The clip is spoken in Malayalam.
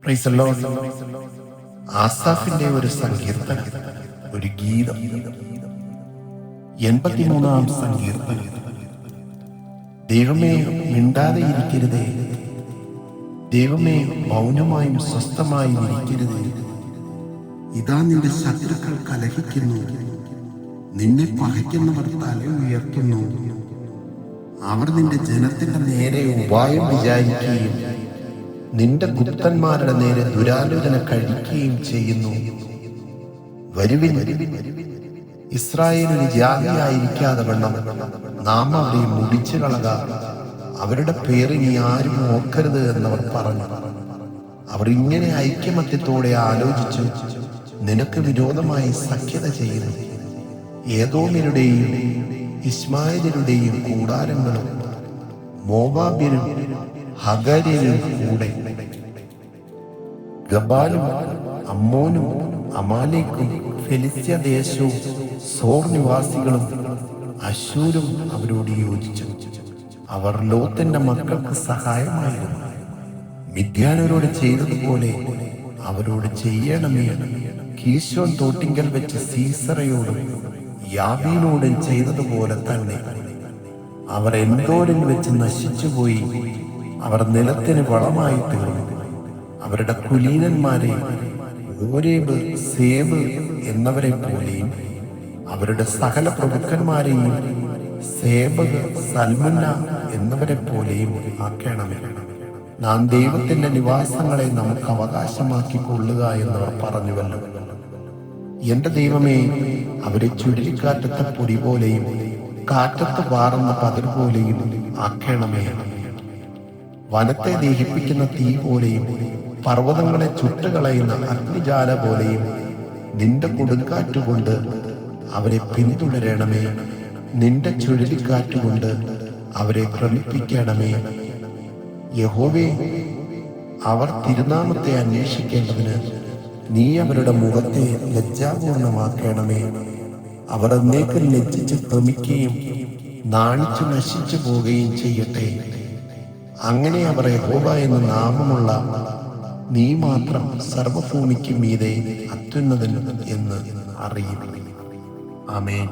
Praise the Lord. ആസാഫിന്റെ ഒരു സങ്കീർത്തനം, ഒരു ഗീതം. 83-ാം സങ്കീർത്തനം. ദൈവമേ, മിണ്ടാതെ ഇരിക്കരുതേ, ദൈവമേ, മൗനമായും സ്വസ്ഥമായും ഇരിക്കരുതേ. ഇതാ നിന്റെ ശത്രുക്കൾ കലഹിക്കുന്നു, നിന്നെ പകയ്ക്കുന്നവർ തല ഉയർത്തുന്നു. അവർ നിന്റെ ജനത്തിന്റെ നേരെ ഉപായം വിചാരിക്കുകയും നിന്റെ ഗുപ്തന്മാരുടെ നേരെ ദുരാലോചന കഴിക്കുകയും ചെയ്യുന്നു. വരുവിൻ, ഇസ്രായേലിന് ജാതിയായിരിക്കാതെ വണ്ണം നാം അവരെ മുടിച്ചു കളക. അവരുടെ പേര് ഇനി ആരും ഓർക്കരുത് എന്നവർ പറഞ്ഞു. അവർ ഇങ്ങനെ ഐക്യമത്യത്തോടെ ആലോചിച്ചു, നിനക്ക് വിരോധമായി സഖ്യത ചെയ്യുന്നു. ഏദോമ്യരുടെയും ഇശ്മായേല്യരുടെയും കൂടാരങ്ങളും മോവാബ്യരും ഹഗര്യരും കൂടെ ഗബാലും അമ്മോനും അമാലേക്കും ഫെലിസ്ത്യ ദേശവും സോർ നിവാസികളും അശ്ശൂരും അവരോട് യോജിച്ചു. അവർ ലോത്തിന്റെ മക്കൾക്ക് സഹായമായിരുന്നു. മിദ്യാനരോട് ചെയ്തതുപോലെ അവരോട് ചെയ്യണമേ. കീശോൻ തോട്ടിങ്കൽ വെച്ച് സീസറയോടും യാബീനോടും ചെയ്തതുപോലെ തന്നെ. അവർ എൻദോരിൽ വെച്ച് നശിച്ചുപോയി. അവർ നിലത്തിന് വളമായി തീർന്നു. അവരുടെ കുലീനന്മാരെ ഓരേബ്, സേബ് എന്നവരെ പോലെയും അവരുടെ സകല പ്രഭുക്കന്മാരെയും സേബക്, സൽമുന്ന എന്നവരെ പോലെയും ആക്കണമേ. നാം ദൈവത്തിന്റെ നിവാസങ്ങളെ നമുക്ക് അവകാശമാക്കിക്കൊള്ളുക എന്നവർ പറഞ്ഞുവല്ലോ. എന്റെ ദൈവമേ, അവരെ ചുഴലിക്കാറ്റത്തെ പൊടി പോലെയും കാറ്റത്ത് പാറുന്ന പതിർ പോലെയും ആക്കണമേ. വനത്തെ ദഹിപ്പിക്കുന്ന തീ പോലെയും പർവ്വതങ്ങളെ ചുട്ടുകളയുന്ന അഗ്നിജാല പോലെയും നിന്റെ കൊടുങ്കാറ്റുകൊണ്ട് അവരെ പിന്തുടരണമേ. നിന്റെ ചുഴലിക്കാറ്റുകൊണ്ട് അവരെ ഭ്രമിപ്പിക്കണമേ. യഹോവേ, അവർ തിരുനാമത്തെ അന്വേഷിക്കേണ്ടതിന് നീ അവരുടെ മുഖത്തെ ലജ്ജാപൂർണമാക്കണമേ. അവർ എന്നേക്കും ലജ്ജിച്ച് ഭ്രമിക്കുകയും നാണിച്ചു നശിച്ചു പോവുകയും ചെയ്യട്ടെ. അങ്ങനെ അവർ യഹോവ എന്ന നാമമുള്ള നീ മാത്രം സർവഭൂമിക്ക് മീതെ അത്യുന്നതൻ എന്ന് അറിയും. ആമേൻ.